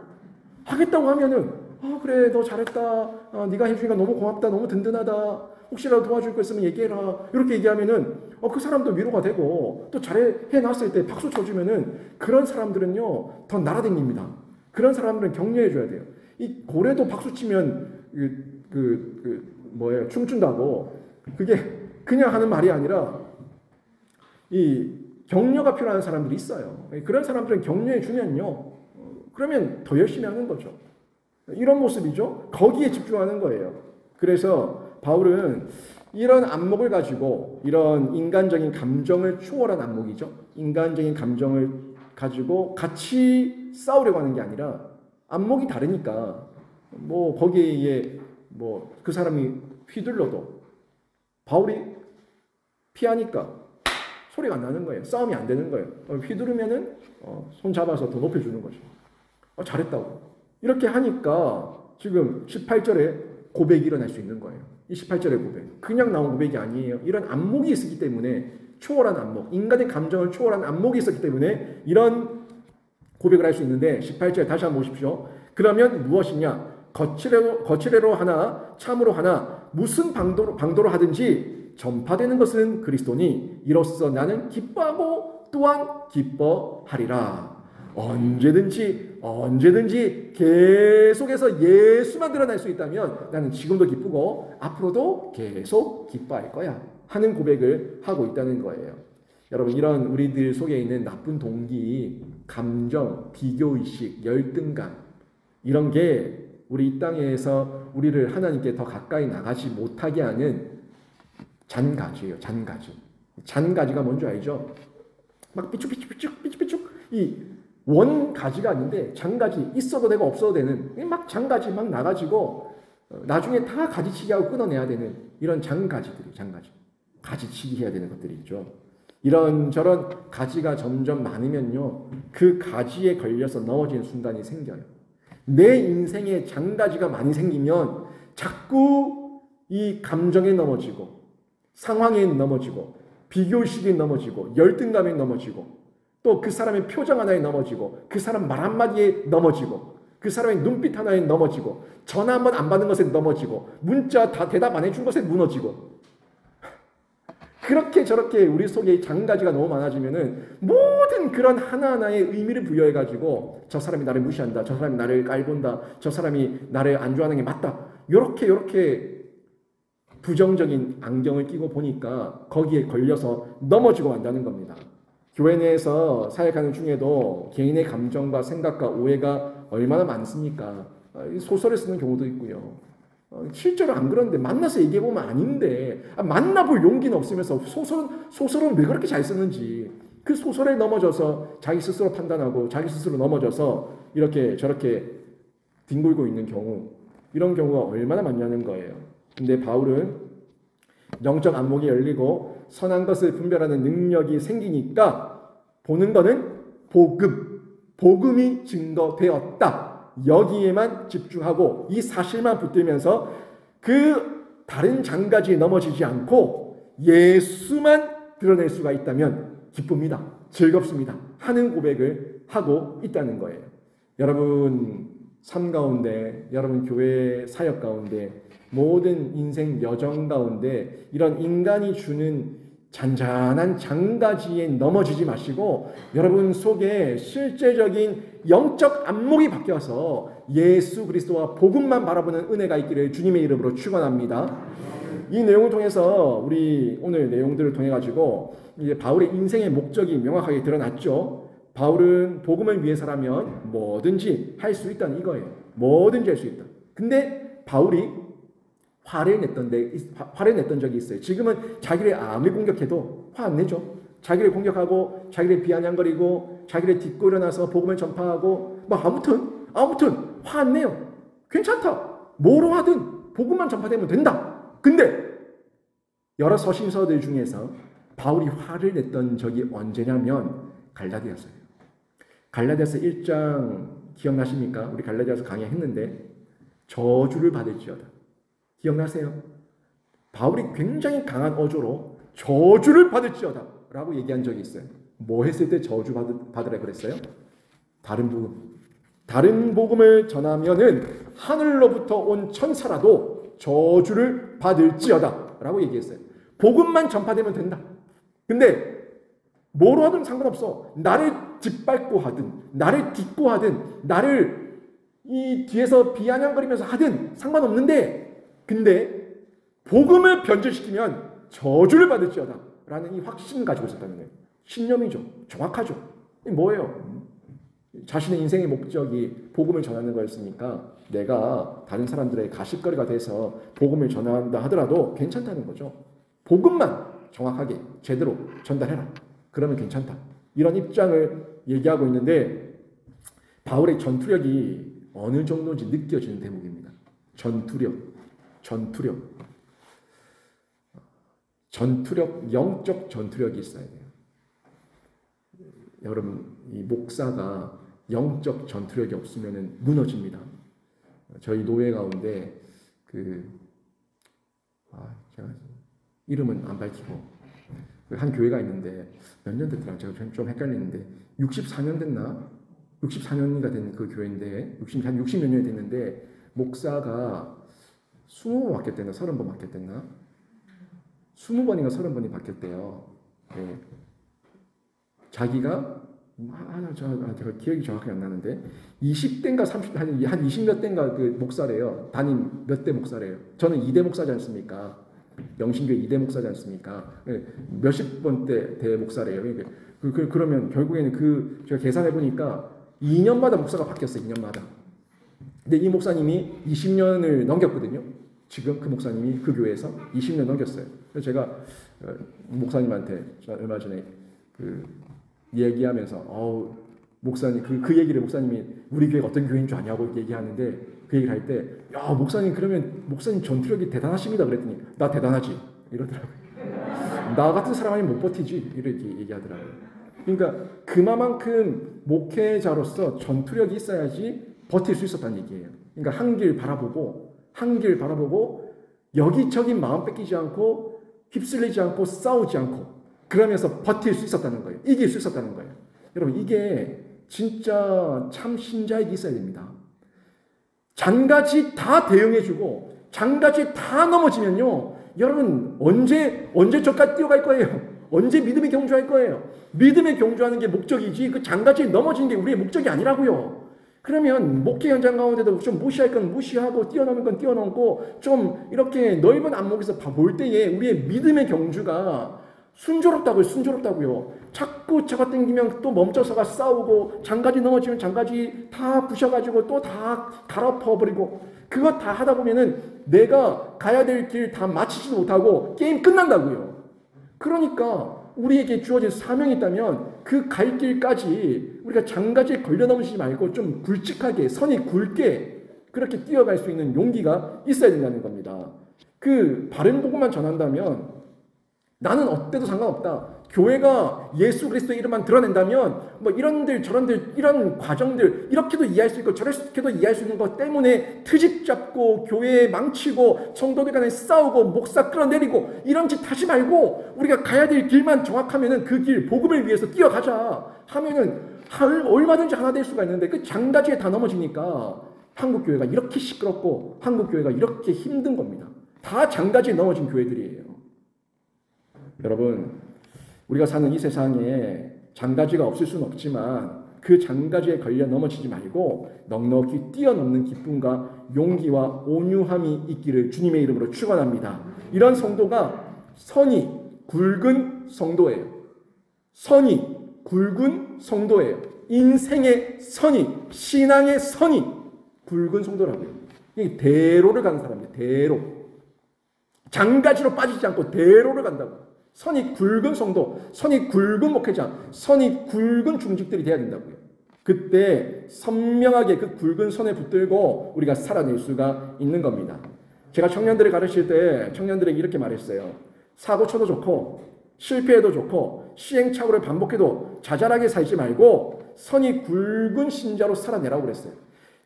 하겠다고 하면은 그래 너 잘했다. 네가 해주니까 너무 고맙다. 너무 든든하다. 혹시라도 도와줄 거 있으면 얘기해라. 이렇게 얘기하면은 그 사람도 위로가 되고 또 해놨을 때 박수 쳐주면은 그런 사람들은요 더 날아다닙니다. 그런 사람들은 격려해줘야 돼요. 이 고래도 박수 치면 춤춘다고 그게 그냥 하는 말이 아니라 이 격려가 필요한 사람들이 있어요. 그런 사람들은 격려해 주면요 그러면 더 열심히 하는 거죠. 이런 모습이죠. 거기에 집중하는 거예요. 그래서 바울은 이런 안목을 가지고 이런 인간적인 감정을 초월한 안목이죠. 인간적인 감정을 가지고 같이 싸우려고 하는 게 아니라 안목이 다르니까 거기에 그 사람이 휘둘러도 바울이 피하니까 소리가 안 나는 거예요. 싸움이 안 되는 거예요. 휘두르면은 손 잡아서 더 높여주는 거죠. 잘했다고. 이렇게 하니까 지금 18절에 고백이 일어날 수 있는 거예요. 이 18절의 고백. 그냥 나온 고백이 아니에요. 이런 안목이 있었기 때문에 초월한 안목, 인간의 감정을 초월한 안목이 있었기 때문에 이런 고백을 할 수 있는데 18절 다시 한번 보십시오. 그러면 무엇이냐? 거칠애로 하나 참으로 하나 무슨 방도로 하든지 전파되는 것은 그리스도니 이로써 나는 기뻐하고 또한 기뻐하리라. 언제든지 계속해서 예수만 드러날 수 있다면 나는 지금도 기쁘고 앞으로도 계속 기뻐할 거야 하는 고백을 하고 있다는 거예요. 여러분, 이런 우리들 속에 있는 나쁜 동기, 감정, 비교의식, 열등감, 이런 게 우리 이 땅에서 우리를 하나님께 더 가까이 나가지 못하게 하는 잔가지예요. 잔가지가 뭔지 알죠? 막 삐죽삐죽 이 원가지가 아닌데 잔가지, 있어도 되고 없어도 되는 막 잔가지 막 나가지고 나중에 다 가지치기 하고 끊어내야 되는 이런 잔가지들이 가지치기 해야 되는 것들이 있죠. 이런저런 가지가 점점 많으면요, 그 가지에 걸려서 넘어지는 순간이 생겨요. 내 인생에 잔가지가 많이 생기면 자꾸 이 감정에 넘어지고 상황에 넘어지고 비교의식에 넘어지고 열등감에 넘어지고 또 그 사람의 표정 하나에 넘어지고 그 사람 말 한마디에 넘어지고 그 사람의 눈빛 하나에 넘어지고 전화 한 번 안 받는 것에 넘어지고 문자 다 대답 안 해준 것에 무너지고, 그렇게 저렇게 우리 속에 잔가지가 너무 많아지면은 모든 그런 하나하나의 의미를 부여해가지고 저 사람이 나를 무시한다, 저 사람이 나를 깔본다, 저 사람이 나를 안 좋아하는 게 맞다, 요렇게 부정적인 안경을 끼고 보니까 거기에 걸려서 넘어지고 만다는 겁니다. 교회 내에서 사역하는 중에도 개인의 감정과 생각과 오해가 얼마나 많습니까? 소설을 쓰는 경우도 있고요. 실제로 안 그런데 만나서 얘기해보면 아닌데 만나볼 용기는 없으면서 소설은 왜 그렇게 잘 쓰는지 그 소설에 넘어져서 자기 스스로 판단하고 자기 스스로 넘어져서 이렇게 저렇게 뒹굴고 있는 경우, 이런 경우가 얼마나 많냐는 거예요. 근데 바울은 영적 안목이 열리고 선한 것을 분별하는 능력이 생기니까 보는 거는 복음이 증거되었다, 여기에만 집중하고 이 사실만 붙들면서 그 다른 잔가지에 넘어지지 않고 예수만 드러낼 수가 있다면 기쁩니다, 즐겁습니다 하는 고백을 하고 있다는 거예요. 여러분 삶 가운데, 여러분 교회 사역 가운데, 모든 인생 여정 가운데 이런 인간이 주는 잔잔한 잔가지에 넘어지지 마시고 여러분 속에 실제적인 영적 안목이 바뀌어서 예수 그리스도와 복음만 바라보는 은혜가 있기를 주님의 이름으로 축원합니다. 이 내용을 통해서 우리 오늘 내용들을 통해 가지고 이제 바울의 인생의 목적이 명확하게 드러났죠. 바울은 복음을 위해서라면 뭐든지 할 수 있다는 이거예요. 뭐든지 할 수 있다. 근데 바울이 화를 냈던 적이 있어요. 지금은 자기를 아무리 공격해도 화 안 내죠. 자기를 공격하고 자기를 비아냥거리고 자기를 딛고 일어나서 복음을 전파하고 아무튼 화 안 내요. 괜찮다. 뭐로 하든 복음만 전파되면 된다. 근데 여러 서신서들 중에서 바울이 화를 냈던 적이 언제냐면 갈라디아서예요. 갈라디아서 1장 기억나십니까? 우리 갈라디아서 강의했는데 저주를 받을지어다. 기억나세요? 바울이 굉장히 강한 어조로 저주를 받을지어다 라고 얘기한 적이 있어요. 뭐 했을 때 저주 받으라 그랬어요? 다른 복음을 전하면은 하늘로부터 온 천사라도 저주를 받을지어다 라고 얘기했어요. 복음만 전파되면 된다. 근데 뭐로 하든 상관없어. 나를 짓밟고 하든 나를 딛고 하든 나를 이 뒤에서 비아냥거리면서 하든 상관없는데, 근데 복음을 변질시키면 저주를 받을지어다 라는 이 확신을 가지고 있었다는 거예요. 신념이죠. 정확하죠. 뭐예요? 자신의 인생의 목적이 복음을 전하는 거였으니까 내가 다른 사람들의 가십거리가 돼서 복음을 전한다 하더라도 괜찮다는 거죠. 복음만 정확하게 제대로 전달해라. 그러면 괜찮다. 이런 입장을 얘기하고 있는데 바울의 전투력이 어느 정도인지 느껴지는 대목입니다. 전투력, 영적 전투력이 있어야 돼요. 여러분, 이 목사가 영적 전투력이 없으면 무너집니다. 저희 노예 가운데 제가 이름은 안 밝히고 한 교회가 있는데 몇 년 됐더라? 제가 좀 헷갈리는데 64년 됐나? 64년이가 된 그 교회인데 한 60몇 년이 됐는데 목사가 20번 바뀌었대나 30번 바뀌었대나? 20번인가 30번이 바뀌었대요. 네. 자기가 제가 기억이 정확히 안 나는데 20대인가 30, 한 20몇 대인가 그 목사래요. 담임 몇 대 목사래요. 저는 2대 목사지 않습니까? 영신교회 2대 목사지 않습니까? 몇십 번대 대 목사래요. 그러면 결국에는 제가 계산해 보니까 2년마다 목사가 바뀌었어요. 2년마다. 근데 이 목사님이 20년을 넘겼거든요. 지금 그 목사님이 그 교회에서 20년 넘겼어요. 그래서 제가 목사님한테 얼마 전에 얘기하면서 목사님 그 얘기를 목사님이 우리 교회가 어떤 교회인 줄 아냐고 얘기하는데 그 얘기를 할 때 야 목사님 그러면 목사님 전투력이 대단하십니다 그랬더니 나 대단하지 이러더라고요. 나 같은 사람 아니면 못 버티지 이렇게 얘기하더라고요. 그러니까 그만큼 목회자로서 전투력이 있어야지 버틸 수 있었다는 얘기예요. 그러니까 한 길 바라보고 여기저기 마음 뺏기지 않고 휩쓸리지 않고 싸우지 않고 그러면서 버틸 수 있었다는 거예요. 이길 수 있었다는 거예요. 여러분 이게 진짜 참 신자에게 있어야 됩니다. 장가지 다 대응해주고 장가지 다 넘어지면요. 여러분 언제 저까지 뛰어갈 거예요. 언제 믿음의 경주할 거예요. 믿음의 경주하는 게 목적이지 그 장가지 넘어지는 게 우리의 목적이 아니라고요. 그러면 목회 현장 가운데도 좀 무시할 건 무시하고 뛰어넘을 건 뛰어넘고 좀 이렇게 넓은 안목에서 볼 때에 우리의 믿음의 경주가 순조롭다고요. 자꾸 차가 땡기면 또 멈춰서가 싸우고 장가지 넘어지면 장가지 다 부셔가지고 또 다 갈아엎어버리고 그거 다 하다 보면은 내가 가야 될 길 다 마치지도 못하고 게임 끝난다고요. 그러니까 우리에게 주어진 사명이 있다면 그 갈 길까지 우리가 장가지에 걸려 넘치지 말고 좀 굵직하게 선이 굵게 그렇게 뛰어갈 수 있는 용기가 있어야 된다는 겁니다. 그 바른 복음만 전한다면 나는 어때도 상관없다. 교회가 예수 그리스도의 이름만 드러낸다면 뭐 이런들 저런들 이런 과정들 이렇게도 이해할 수 있고 저렇게도 이해할 수 있는 것 때문에 트집 잡고 교회 망치고 성도들 간에 싸우고 목사 끌어내리고 이런 짓 하지 말고 우리가 가야 될 길만 정확하면은 그 길 복음을 위해서 뛰어가자 하면은 얼마든지 하나 될 수가 있는데 그 장가지에 다 넘어지니까 한국 교회가 이렇게 시끄럽고 한국 교회가 이렇게 힘든 겁니다. 다 장가지에 넘어진 교회들이에요. 여러분, 우리가 사는 이 세상에 장가지가 없을 수는 없지만 그 장가지에 걸려 넘어지지 말고 넉넉히 뛰어넘는 기쁨과 용기와 온유함이 있기를 주님의 이름으로 축원합니다. 이런 성도가 선이 굵은 성도예요. 선이 굵은 성도예요. 인생의 선이, 신앙의 선이 굵은 성도라고요. 이게 대로를 가는 사람이에요. 대로. 장가지로 빠지지 않고 대로를 간다고. 선이 굵은 성도, 선이 굵은 목회자, 선이 굵은 중직들이 돼야 된다고요. 그때 선명하게 그 굵은 선에 붙들고 우리가 살아낼 수가 있는 겁니다. 제가 청년들을 가르칠 때 청년들에게 이렇게 말했어요. 사고 쳐도 좋고 실패해도 좋고 시행착오를 반복해도 자잘하게 살지 말고 선이 굵은 신자로 살아내라고 그랬어요.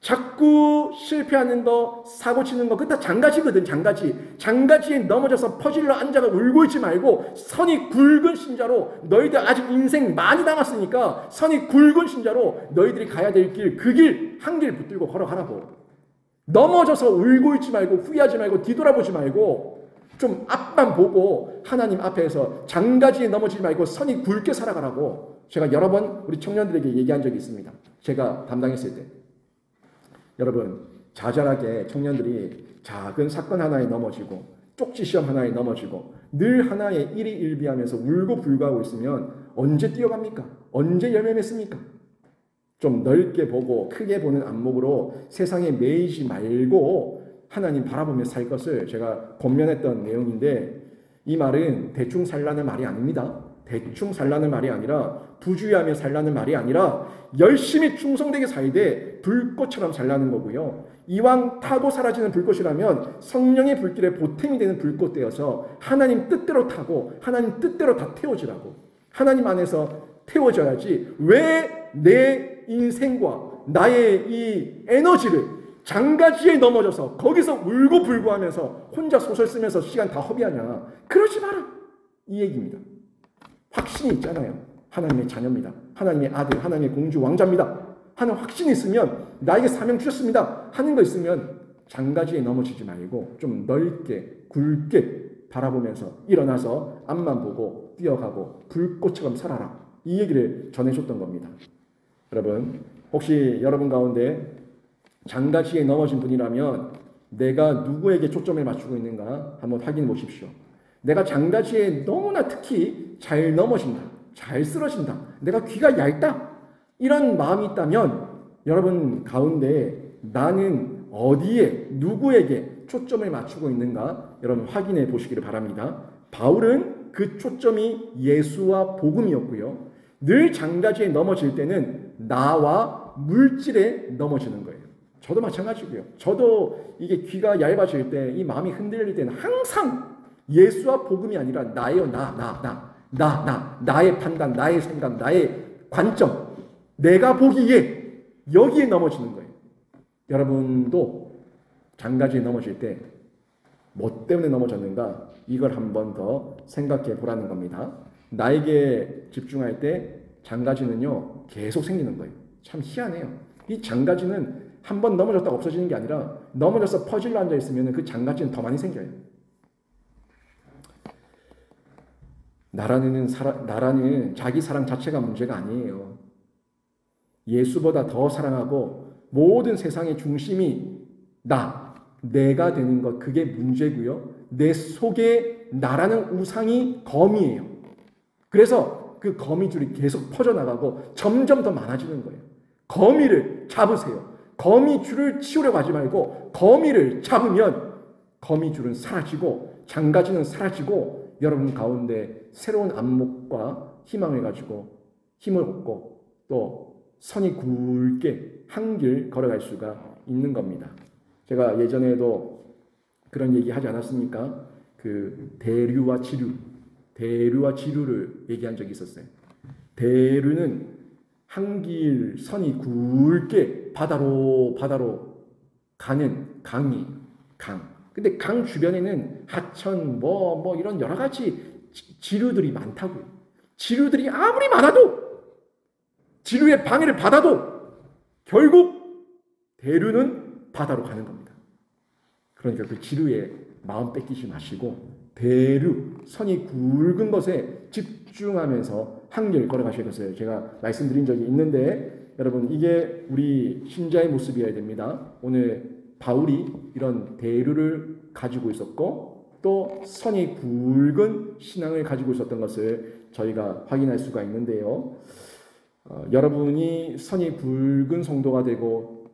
자꾸 실패하는 거, 사고 치는 거, 그거 다 장가지거든, 장가지. 장가지에 넘어져서 퍼질러 앉아가 울고 있지 말고, 선이 굵은 신자로, 너희들 아직 인생 많이 남았으니까, 선이 굵은 신자로 너희들이 가야 될 길, 그 길, 한 길 붙들고 걸어가라고. 넘어져서 울고 있지 말고, 후회하지 말고, 뒤돌아보지 말고, 좀 앞만 보고, 하나님 앞에서 장가지에 넘어지지 말고, 선이 굵게 살아가라고, 제가 여러 번 우리 청년들에게 얘기한 적이 있습니다. 제가 담당했을 때. 여러분 자잘하게 청년들이 작은 사건 하나에 넘어지고 쪽지 시험 하나에 넘어지고 늘 하나의 일이 일비하면서 울고 불구하고 있으면 언제 뛰어갑니까? 언제 열매 맺습니까? 좀 넓게 보고 크게 보는 안목으로 세상에 매이지 말고 하나님 바라보며 살 것을 제가 권면했던 내용인데 이 말은 대충 살라는 말이 아닙니다. 대충 살라는 말이 아니라 부주의하며 살라는 말이 아니라 열심히 충성되게 살되 불꽃처럼 살라는 거고요. 이왕 타고 사라지는 불꽃이라면 성령의 불길에 보탬이 되는 불꽃 되어서 하나님 뜻대로 타고 하나님 뜻대로 다 태워지라고. 하나님 안에서 태워져야지 왜 내 인생과 나의 이 에너지를 장가지에 넘어져서 거기서 울고 불고하면서 혼자 소설 쓰면서 시간 다 허비하냐. 그러지 마라. 이 얘기입니다. 확신이 있잖아요. 하나님의 자녀입니다. 하나님의 아들, 하나님의 공주, 왕자입니다. 하는 확신이 있으면 나에게 사명 주셨습니다. 하는 거 있으면 장가지에 넘어지지 말고 좀 넓게 굵게 바라보면서 일어나서 앞만 보고 뛰어가고 불꽃처럼 살아라. 이 얘기를 전해줬던 겁니다. 여러분, 혹시 여러분 가운데 장가지에 넘어진 분이라면 내가 누구에게 초점을 맞추고 있는가 한번 확인해 보십시오. 내가 장가지에 너무나 특히 잘 넘어진다, 잘 쓰러진다, 내가 귀가 얇다, 이런 마음이 있다면 여러분 가운데 나는 어디에 누구에게 초점을 맞추고 있는가 여러분 확인해 보시기를 바랍니다. 바울은 그 초점이 예수와 복음이었고요. 늘 장가지에 넘어질 때는 나와 물질에 넘어지는 거예요. 저도 마찬가지고요. 저도 이게 귀가 얇아질 때, 이 마음이 흔들릴 때는 항상 예수와 복음이 아니라 나예요. 나의 판단, 나의 생각, 나의 관점, 내가 보기에 여기에 넘어지는 거예요. 여러분도 장가지에 넘어질 때 뭐 때문에 넘어졌는가? 이걸 한 번 더 생각해 보라는 겁니다. 나에게 집중할 때 장가지는요 계속 생기는 거예요. 참 희한해요. 이 장가지는 한 번 넘어졌다가 없어지는 게 아니라 넘어져서 퍼질러 앉아 있으면 그 장가지는 더 많이 생겨요. 나라는 자기 사랑 자체가 문제가 아니에요. 예수보다 더 사랑하고 모든 세상의 중심이 내가 되는 것, 그게 문제고요. 내 속에 나라는 우상이 거미예요. 그래서 그 거미줄이 계속 퍼져나가고 점점 더 많아지는 거예요. 거미를 잡으세요. 거미줄을 치우려고 하지 말고 거미를 잡으면 거미줄은 사라지고 장가지는 사라지고 여러분 가운데 새로운 안목과 희망을 가지고 힘을 얻고 또 선이 굵게 한 길 걸어갈 수가 있는 겁니다. 제가 예전에도 그런 얘기 하지 않았습니까? 그 대류와 지류를 얘기한 적이 있었어요. 대류는 한 길 선이 굵게 바다로 가는 강이 강. 근데 강 주변에는 하천 뭐 이런 여러 가지 지류들이 많다고요. 지류들이 아무리 많아도 지류의 방해를 받아도 결국 대류는 바다로 가는 겁니다. 그러니까 그 지류에 마음 뺏기지 마시고 대류, 선이 굵은 것에 집중하면서 한 길 걸어가실 것을 제가 말씀드린 적이 있는데 여러분 이게 우리 신자의 모습이어야 됩니다. 오늘 바울이 이런 대류를 가지고 있었고 또 선이 굵은 신앙을 가지고 있었던 것을 저희가 확인할 수가 있는데요. 여러분이 선이 굵은 성도가 되고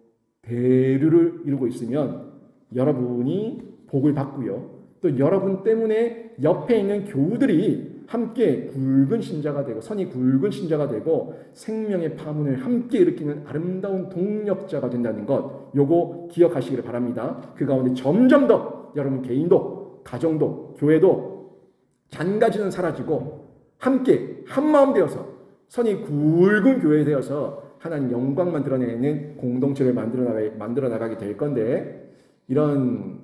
대류를 이루고 있으면 여러분이 복을 받고요. 또 여러분 때문에 옆에 있는 교우들이 함께 굵은 신자가 되고 선이 굵은 신자가 되고 생명의 파문을 함께 일으키는 아름다운 동력자가 된다는 것, 요거 기억하시기를 바랍니다. 그 가운데 점점 더 여러분 개인도 가정도 교회도 장가지는 사라지고 함께 한마음 되어서 선이 굵은 교회 되어서 하나님 영광만 드러내는 공동체를 만들어 나가게 될 건데 이런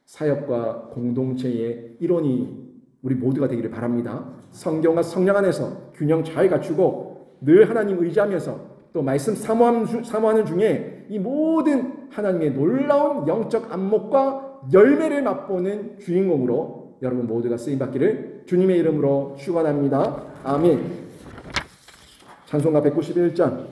사역과 공동체의 일원이 우리 모두가 되기를 바랍니다. 성경과 성령 안에서 균형 잘 갖추고 늘 하나님 의지하면서 또 말씀 사모하는 중에 이 모든 하나님의 놀라운 영적 안목과 열매를 맛보는 주인공으로 여러분 모두가 쓰임받기를 주님의 이름으로 축원합니다. 아멘. 찬송가 191장